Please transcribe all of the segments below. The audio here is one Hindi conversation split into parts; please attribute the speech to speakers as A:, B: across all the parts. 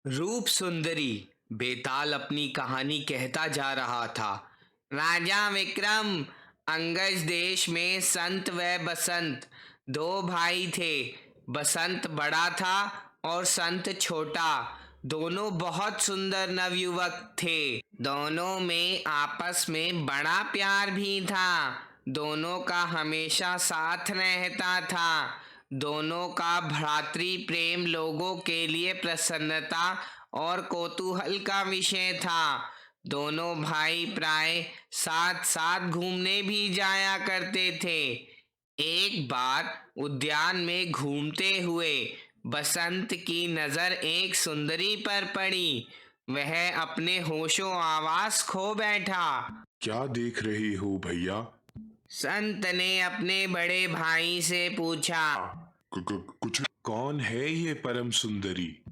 A: रूप सुंदरी बेताल अपनी कहानी कहता जा रहा था। राजा विक्रम, अंगज देश में संत व बसंत दो भाई थे। बसंत बड़ा था और संत छोटा। दोनों बहुत सुंदर नवयुवक थे। दोनों में आपस में बड़ा प्यार भी था। दोनों का हमेशा साथ रहता था। दोनों का भ्रातृ प्रेम लोगों के लिए प्रसन्नता और कौतूहल का विषय था। दोनों भाई प्राय साथ साथ घूमने भी जाया करते थे। एक बार उद्यान में घूमते हुए बसंत की नजर एक सुंदरी पर पड़ी। वह अपने होशो आवास खो बैठा।
B: क्या देख रहे हो भैया?
A: संत ने अपने बड़े भाई से पूछा।
B: कुछ कौन है ये परम सुंदरी?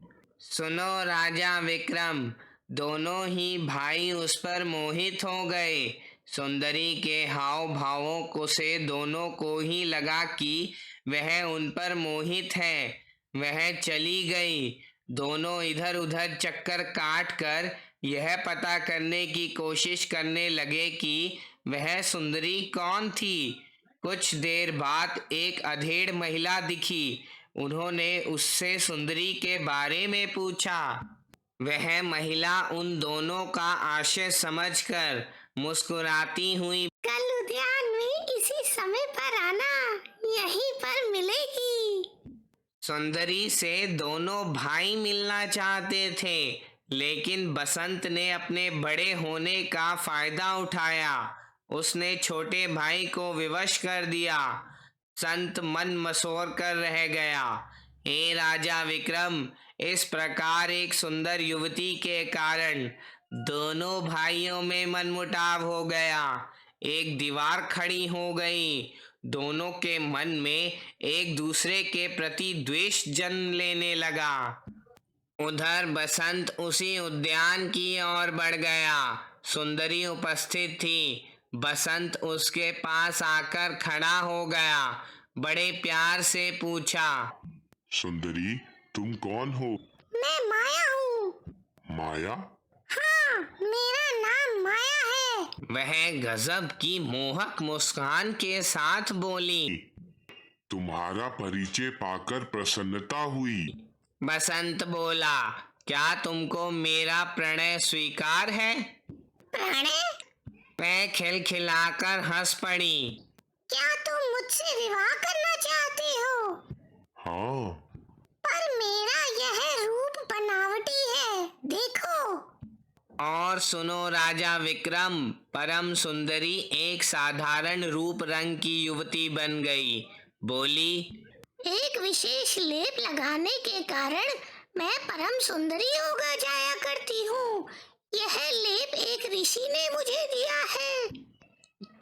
A: सुनो राजा विक्रम, दोनों ही भाई उस पर मोहित हो गए। सुंदरी के हाव भावों को से दोनों को ही लगा कि वह उन पर मोहित है। वह चली गई। दोनों इधर उधर चक्कर काट कर यह पता करने की कोशिश करने लगे कि वह सुंदरी कौन थी। कुछ देर बाद एक अधेड़ महिला दिखी। उन्होंने उससे सुंदरी के बारे में पूछा। वह महिला उन दोनों का आशय समझकर मुस्कुराती हुई,
C: कल उद्यान में इसी समय पर आना, यहीं पर मिलेगी।
A: सुंदरी से दोनों भाई मिलना चाहते थे, लेकिन बसंत ने अपने बड़े होने का फायदा उठाया। उसने छोटे भाई को विवश कर दिया। संत मन मसोर कर रह गया। हे राजा विक्रम, इस प्रकार एक सुंदर युवती के कारण दोनों भाइयों में मनमुटाव हो गया। एक दीवार खड़ी हो गई। दोनों के मन में एक दूसरे के प्रति द्वेष जन्म लेने लगा। उधर बसंत उसी उद्यान की ओर बढ़ गया। सुंदरी उपस्थित थी। बसंत उसके पास आकर खड़ा हो गया। बड़े प्यार से पूछा।
B: सुंदरी, तुम कौन हो?
C: मैं माया हूँ।
B: माया?
C: हाँ, मेरा नाम माया है।
A: वह गजब की मोहक मुस्कान के साथ बोली।
B: तुम्हारा परिचय पाकर प्रसन्नता हुई।
A: बसंत बोला, क्या तुमको मेरा प्रणय स्वीकार है?
C: प्रणय?
A: मैं खिलखिलाकर हंस पड़ी।
C: क्या तुम मुझसे विवाह करना चाहते हो?
B: हाँ।
C: पर मेरा यह रूप बनावटी है, देखो।
A: और सुनो राजा विक्रम, परम सुंदरी एक साधारण रूप रंग की युवती बन गई। बोली,
C: एक विशेष लेप लगाने के कारण मैं परम सुंदरी हो जाया करती हूँ। यह लेप एक ऋषि ने मुझे दिया है।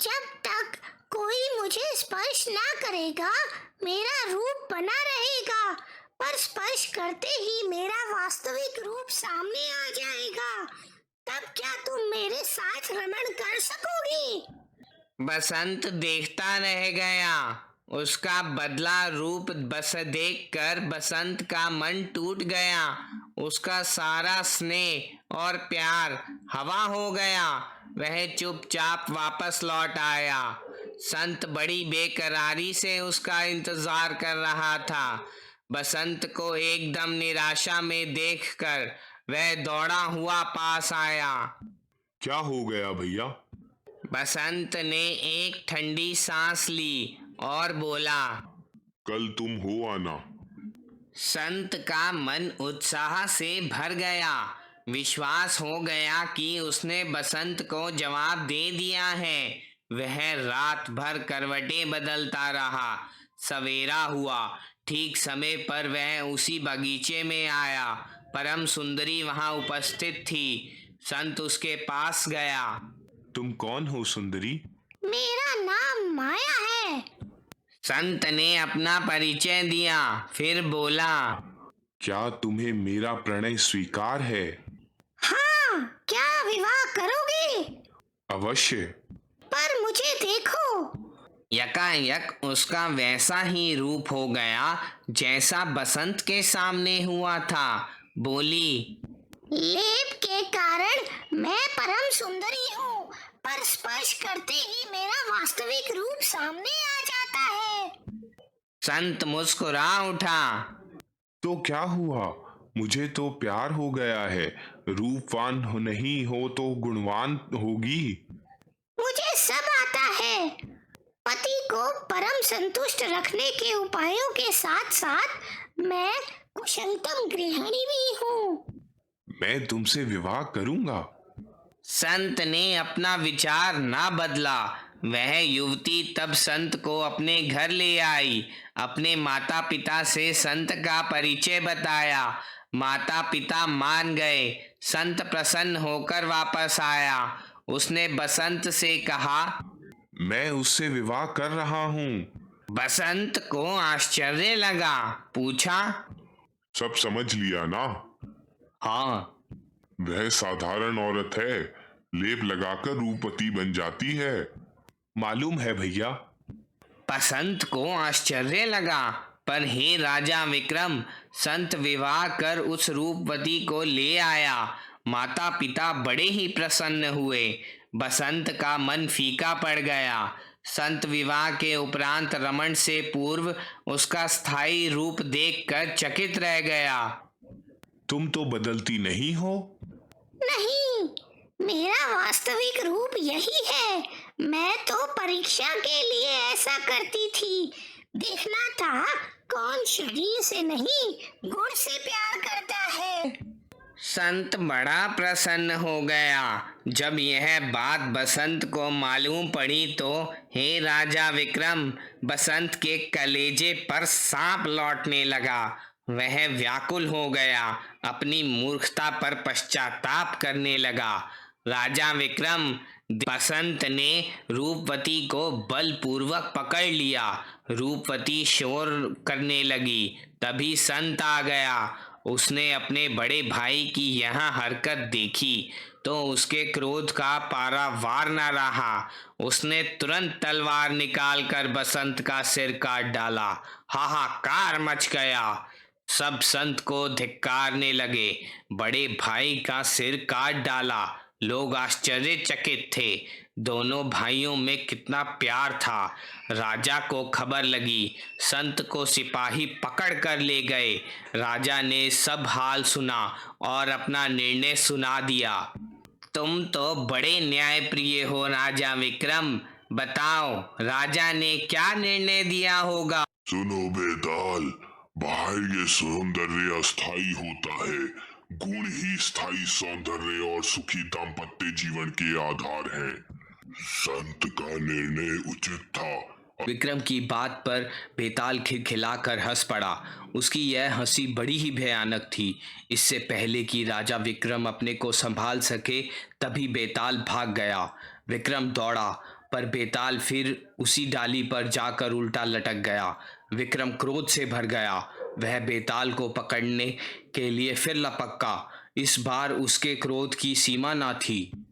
C: जब तक कोई मुझे स्पर्श ना करेगा, मेरा रूप बना रहेगा, पर स्पर्श करते ही मेरा वास्तविक रूप सामने आ जाएगा। तब क्या तुम मेरे साथ रमण कर सकोगी?
A: बसंत देखता रह गया। उसका बदला रूप बस देखकर बसंत का मन टूट गया। उसका सारा स्नेह और प्यार हवा हो गया। वह चुपचाप वापस लौट आया। संत बड़ी बेकरारी से उसका इंतजार कर रहा था। बसंत को एकदम निराशा में देखकर वह दौड़ा हुआ पास आया।
B: क्या हो गया भैया?
A: बसंत ने एक ठंडी सांस ली और बोला।
B: कल तुम हो आना।
A: संत का मन उत्साह से भर गया। विश्वास हो गया कि उसने बसंत को जवाब दे दिया है। वह रात भर करवटें बदलता रहा। सवेरा हुआ। ठीक समय पर वह उसी बगीचे में आया। परम सुंदरी वहां उपस्थित थी। संत उसके पास गया।
B: तुम कौन हो सुंदरी?
C: मेरा नाम माया है।
A: संत ने अपना परिचय दिया, फिर बोला।
B: क्या तुम्हें मेरा प्रणय स्वीकार है?
C: हाँ, क्या विवाह करोगे?
B: अवश्य।
C: पर मुझे देखो।
A: यकायक उसका वैसा ही रूप हो गया जैसा बसंत के सामने हुआ था। बोली।
C: लेप के कारण मैं परम सुंदरी हूँ, पर स्पर्श करते ही मेरा वास्तविक रूप सामने आ जाता है।
A: संत मुस्कुरा उठा।
B: तो क्या हुआ? मुझे तो प्यार हो गया है। रूपवान नहीं हो तो गुणवान होगी।
C: मुझे सब आता है। पति को परम संतुष्ट रखने के उपायों के साथ साथ मैं कुशलतम गृहिणी भी हूँ।
B: मैं तुमसे विवाह करूंगा।
A: संत ने अपना विचार ना बदला। वह युवती तब संत को अपने घर ले आई। अपने माता पिता से संत का परिचय बताया। माता पिता मान गए। संत प्रसन्न होकर वापस आया। उसने बसंत से कहा।
B: मैं उससे विवाह कर रहा हूँ।
A: बसंत को आश्चर्य लगा। पूछा।
D: सब समझ लिया ना?
A: हाँ।
D: वह साधारण औरत है, लेप लगाकर रूपवती बन जाती है।
B: मालूम है भैया।
A: बसंत को आश्चर्य लगा। पर हे राजा विक्रम, संत विवाह कर उस रूपवती को ले आया। माता पिता बड़े ही प्रसन्न हुए। बसंत का मन फीका पड़ गया। संत विवाह के उपरांत रमण से पूर्व उसका स्थायी रूप देखकर चकित रह गया।
B: तुम तो बदलती नहीं हो।
C: नहीं, मेरा वास्तविक रूप यही है। मैं तो परीक्षा के लिए ऐसा करती थी। देखना था कौन शरीर से नहीं गुण से प्यार करता है।
A: संत बड़ा प्रसन्न हो गया। जब यह बात बसंत को मालूम पड़ी तो हे राजा विक्रम, बसंत के कलेजे पर सांप लौटने लगा। वह व्याकुल हो गया। अपनी मूर्खता पर पश्चाताप करने लगा। राजा विक्रम, बसंत ने रूपवती को बलपूर्वक पकड़ लिया। रूपवती शोर करने लगी। तभी संत आ गया। उसने अपने बड़े भाई की यह हरकत देखी तो उसके क्रोध का पारावार न रहा। उसने तुरंत तलवार निकालकर बसंत का सिर काट डाला। हाहाकार मच गया। सब संत को धिक्कारने लगे। बड़े भाई का सिर काट डाला। लोग आश्चर्यचकित थे। दोनों भाइयों में कितना प्यार था। राजा को खबर लगी। संत को सिपाही पकड़ कर ले गए। राजा ने सब हाल सुना और अपना निर्णय सुना दिया। तुम तो बड़े न्यायप्रिय हो राजा विक्रम। बताओ, राजा ने क्या निर्णय दिया होगा?
D: सुनो बेताल, बाह्य सौंदर्य अस्थायी होता है, गुण ही स्थायी सौंदर्य और सुखी दाम्पत्य जीवन के आधार है। संत का निर्णय उचित था।
A: विक्रम की बात पर बेताल खिलखिलाकर हंस पड़ा। उसकी यह हंसी बड़ी ही भयानक थी। इससे पहले कि राजा विक्रम अपने को संभाल सके तभी बेताल भाग गया। विक्रम दौड़ा पर बेताल फिर उसी डाली पर जाकर उल्टा लटक गया। विक्रम क्रोध से भर गया। वह बेताल को पकड़ने के लिए फिर लपका। इस बार उसके क्रोध की सीमा न थी।